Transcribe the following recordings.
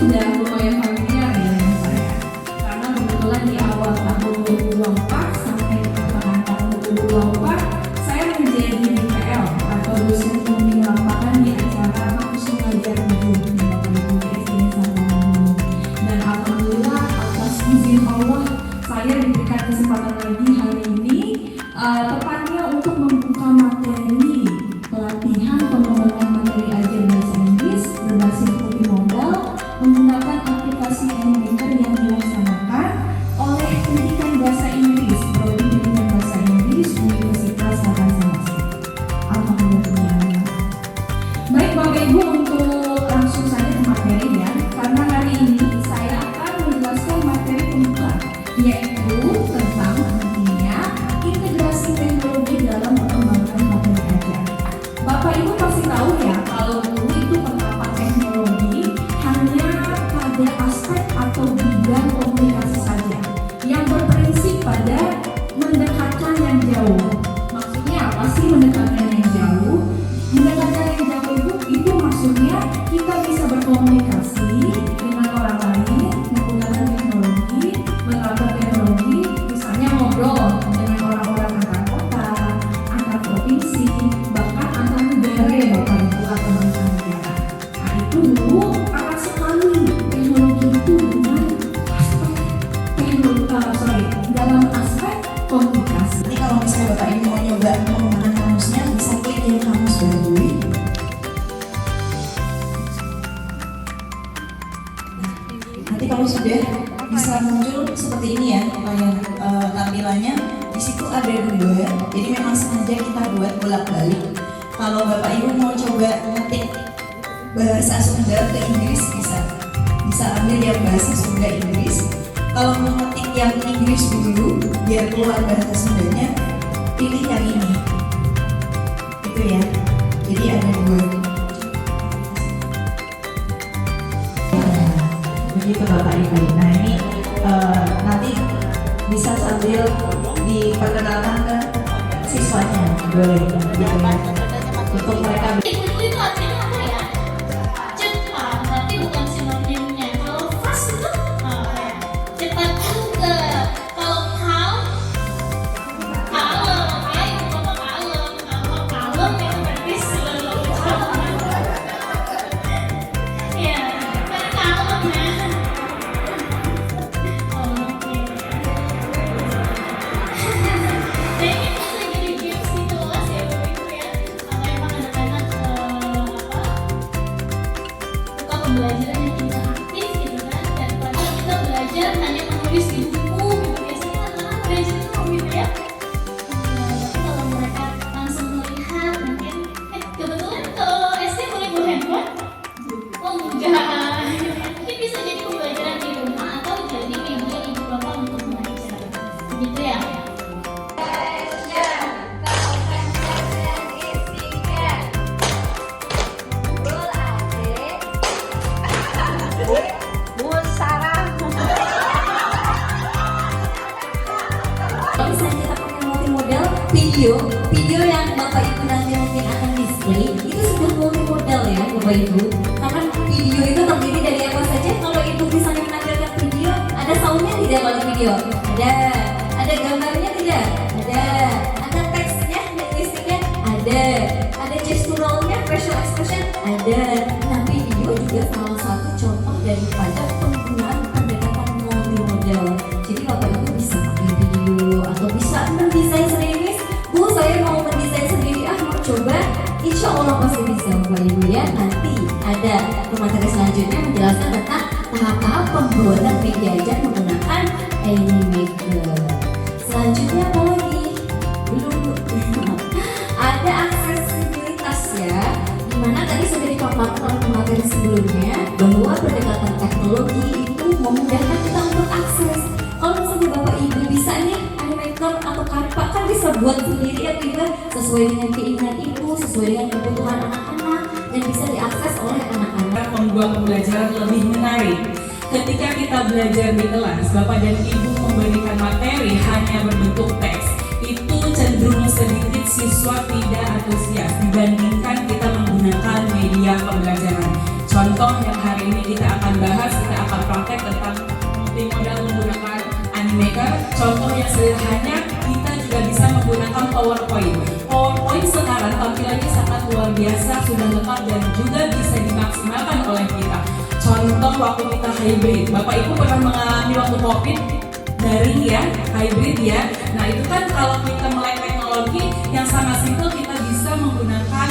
sudah lumayan familiar ya dengan saya, karena kebetulan di awal tahun 2024 sampai pertengahan tahun 2024 saya menjadi DPL atau dosen pembimbing lapangan di acara kampus mengajar 7 di Bapak Ibu di SD Sanggau. Dan alhamdulillah atas izin Allah saya diberikan kesempatan lagi hari ini, tepatnya untuk membuka materi pelatihan pengembangan materi ajar bahasa Inggris berbasis multimodal menggunakan aplikasi Animator yang dilaksanakan oleh Pendidikan Bahasa Inggris Prodi Pendidikan Bahasa Inggris Universitas Hasanuddin. Alhamdulillah. Baik Bapak Ibu, untuk langsung saja ke materi ya, karena hari ini saya akan menjelaskan materi pembuka, yaitu tentang pentingnya integrasi teknologi dalam pengembangan materi ajar. Bapak Ibu pasti tahu ya, kalau dulu itu penerapan teknologi hanya pada aspek atau bidang komunikasi saja, yang berprinsip pada mendekatkan yang jauh. Maksudnya apa sih mendekatkan yang jauh? Mendekatkan yang jauh itu maksudnya kita bisa berkomunikasi dengan orang lain menggunakan teknologi, menerapkan teknologi, misalnya ngobrol dengan orang-orang antar kota, antar provinsi, bahkan antar negara ya Bapak Ibu atau antar negara. Nah itu dulu akan sekali teknologi itu dengan aspek dalam aspek komunikasi. Nanti kalau misalnya Bapak Ibu mau nyoba menggunakan kamusnya, bisa klik yang kamus Baduy. Nanti kalau sudah bisa muncul seperti ini ya layar tampilannya. Di situ ada 2, jadi memang sengaja kita buat bolak-balik. Kalau Bapak Ibu mau coba ngetik bahasa Sunda ke Inggris bisa ambil yang bahasa Sunda Inggris. Kalau mau ngetik yang Inggris dulu biar keluar bahasa Sundanya, pilih yang ini. Itu ya. Jadi ada 2. Begitu Bapak Ibu. Nah ini nanti bisa sambil diperkenalkan ke siswanya, boleh gitu ya. Untuk mereka. Itu artinya apa ya? Cepat, berarti bukan sinonimnya. Kalau fast itu cepat juga. Kalau calm, kalem, ayo bapak kalem. Kalau kalem itu berarti slow. Ya, kan kalem ya. Oke. Dan ini bisa jadi games di kelas ya Bapak Ibu ya. Kalau emang anak-anak suka pembelajaran yang interaktif gitu kan, daripada kita belajar hanya menulis di buku gitu. Biasanya anak-anak belajar itu gitu ya. Tapi kalau mereka langsung melihat mungkin kebetulan kalau SD boleh bawa handphone? Oh enggak. Mungkin bisa jadi pembelajaran di rumah atau jadi media ibu bapak untuk mengajar. Gitu ya. Kalau misalnya kita pakai multimodal video yang Bapak Ibu nanti mungkin akan display itu sudah multimodal ya Bapak Ibu. Karena video itu terdiri dari apa saja? Kalau Ibu misalnya menampilkan video, ada soundnya tidak kalau video? Ada gambarnya tidak? Ada teksnya, listriknya? Ada gesturalnya, facial expression? Ada. Tapi video juga salah satu contoh daripada penggunaan pendekatan multimodal. Jadi Bapak Ibu bisa pakai video atau bisa mendesain sendiri. Bu, saya mau mendesain sendiri, mau coba. Insya Allah pasti bisa Bapak Ibu ya. Nanti ada materi selanjutnya menjelaskan tentang tahap-tahap pembuatan media ajar menggunakan Animator. Selanjutnya apa lagi? Belum. Ada aksesibilitas ya. Dimana tadi sudah dipaparkan oleh materi sebelumnya bahwa pendekatan teknologi itu memudahkan kita untuk akses. Kalau misalnya Bapak Ibu bisa nih Animator atau Canva kan bisa buat sendiri ya juga sesuai dengan keinginan Ibu, sesuai dengan kebutuhan anak-anak dan bisa diakses oleh anak-anak. Membuat pembelajaran lebih menarik. Ketika kita belajar di kelas, Bapak dan Ibu memberikan materi hanya berbentuk teks, itu cenderung sedikit siswa tidak antusias dibandingkan kita menggunakan media pembelajaran. Contoh yang hari ini kita akan bahas, kita akan praktek tentang multimodal menggunakan Animaker. Contoh yang sederhana, kita juga bisa menggunakan PowerPoint. PowerPoint sekarang tampilannya sangat luar biasa, sudah lengkap dan juga bisa dimaksimalkan oleh kita. Contoh waktu kita hybrid, Bapak Ibu pernah mengalami waktu COVID daring ya, hybrid ya. Nah itu kan kalau kita melek teknologi yang sangat simpel, kita bisa menggunakan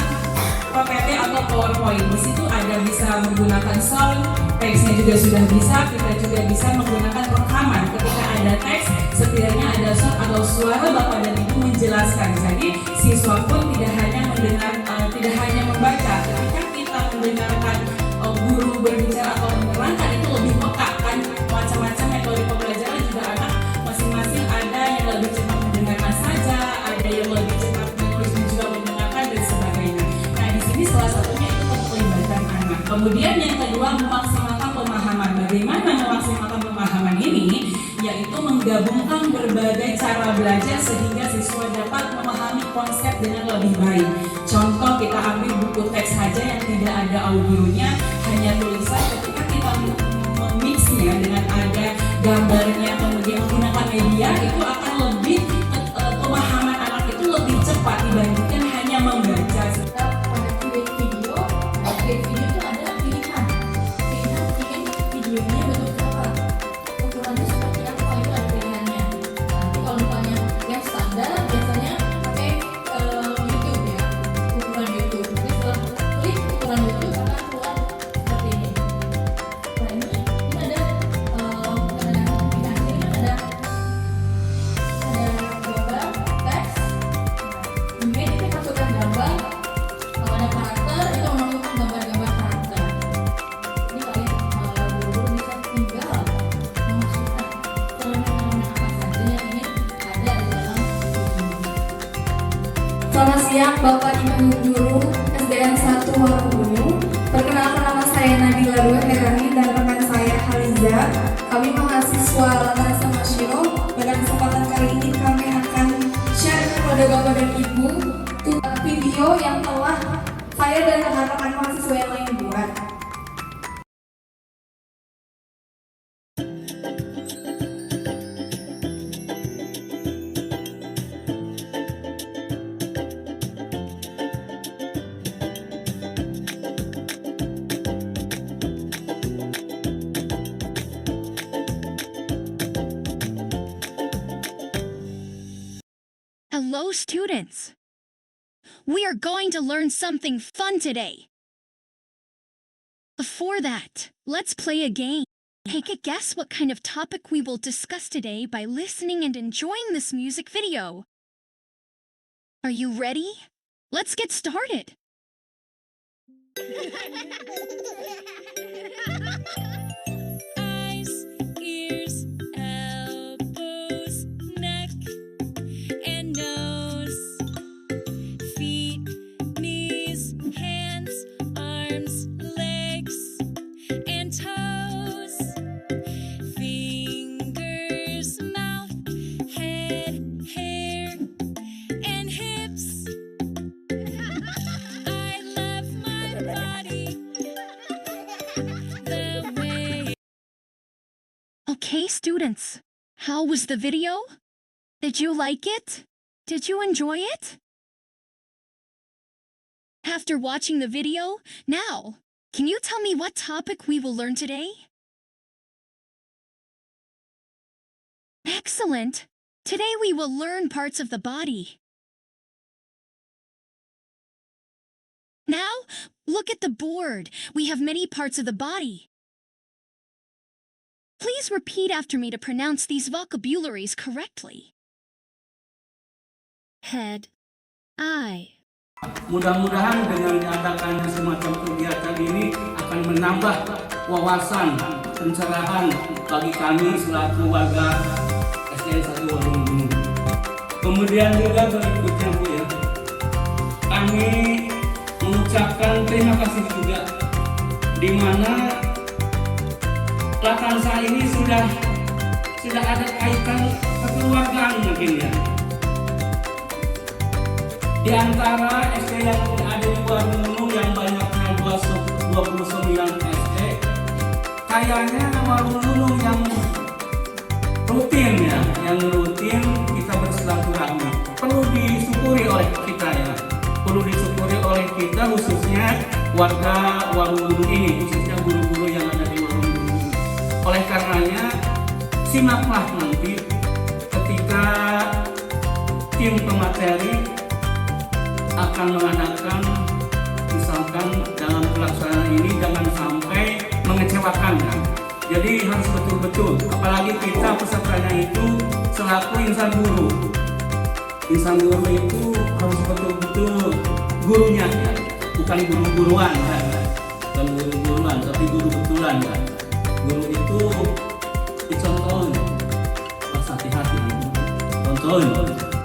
PPT atau PowerPoint. Di situ ada bisa menggunakan sound, teksnya juga sudah bisa. Kita juga bisa menggunakan rekaman. Ketika ada teks, setidaknya ada sound atau suara Bapak dan Ibu menjelaskan. Jadi siswa pun tidak hanya mendengar, tidak hanya membaca. Ketika kita mendengarkan guru berbicara atau menerangkan, itu lebih peka kan. Macam-macam metode pembelajaran juga anak masing-masing ada yang lebih cepat mendengarkan saja, ada yang lebih cepat menulis dan juga mendengarkan dan sebagainya. Nah di sini salah satunya itu keterlibatan anak. Kemudian yang kedua, memaksimalkan pemahaman. Bagaimana memaksimalkan pemahaman ini? Yaitu menggabungkan berbagai cara belajar sehingga siswa dapat memahami konsep dengan lebih baik. Contoh kita ambil buku teks saja yang tidak ada audionya, hanya tulisan. Ketika kita memixnya dengan ada gambarnya, kemudian menggunakan media, itu akan lebih pemahaman anak itu lebih cepat dibandingkan hanya membaca. Pada create video, create video itu ada pilihan bikin videonya bentuk apa, ukurannya seperti apa, itu ada pilihannya. Nanti kalau misalnya yang standar biasanya pakai YouTube ya, ukuran YouTube. Jadi setelah klik ukuran YouTube akan keluar seperti ini. Nah ini ada pilihan ini ada gambar, teks. Kemudian kita masukkan gambar. Kalau ada karakter, itu memasukkan gambar-gambar karakter. Ini kalian guru-guru bisa tinggal memasukkan elemen-elemen apa saja yang ingin ada di dalam video. Selamat siang Bapak Ibu Guru SDN 1 Warunggunung. Perkenalkan nama saya Nabila Dua Herani dan rekan saya Haliza. Kami mahasiswa Latar Samashiro. Pada kesempatan kali ini kami akan share kepada Bapak dan Ibu video yang telah saya dan rekan-rekan mahasiswa yang lain buat. Hello, students! We are going to learn something fun today. Before that, let's play a game. Take a guess what kind of topic we will discuss today by listening and enjoying this music video. Are you ready? Let's get started. Eyes, ears, elbows, neck, and nose. Feet, knees, hands, arms, legs, and toes. Fingers, mouth, head, hair, and hips. I love my body the way. Okay, students, how was the video? Did you like it? Did you enjoy it? After watching the video, now, can you tell me what topic we will learn today? Excellent! Today we will learn parts of the body. Now, look at the board. We have many parts of the body. Please repeat after me to pronounce these vocabularies correctly. Head, eye. Mudah-mudahan dengan diadakannya semacam kegiatan ini akan menambah wawasan pencerahan bagi kami selaku warga SDN 1 Warunggunung. Kemudian juga berikutnya Bu ya, kami mengucapkan terima kasih juga di mana Latansa ini sudah ada kaitan kekeluargaan mungkin ya. Di antara SD yang ada di Warunggunung yang banyaknya 2 29 SD kayaknya warung lulu yang rutin ya, yang rutin kita bersilaturahmi. Perlu disyukuri oleh kita ya, perlu disyukuri oleh kita khususnya warga warung lulu ini, khususnya guru-guru yang ada di warung lulu. Oleh karenanya simaklah nanti ketika tim pemateri akan mengadakan, misalkan dalam pelaksanaan ini jangan sampai mengecewakan ya. Jadi harus betul-betul, apalagi kita pesertanya itu selaku insan guru. Insan guru itu harus betul-betul gurunya ya, bukan guru-guruan kan, bukan guru-guruan tapi guru-betulan kan. Guru itu dicontohin, harus hati-hati, contohin.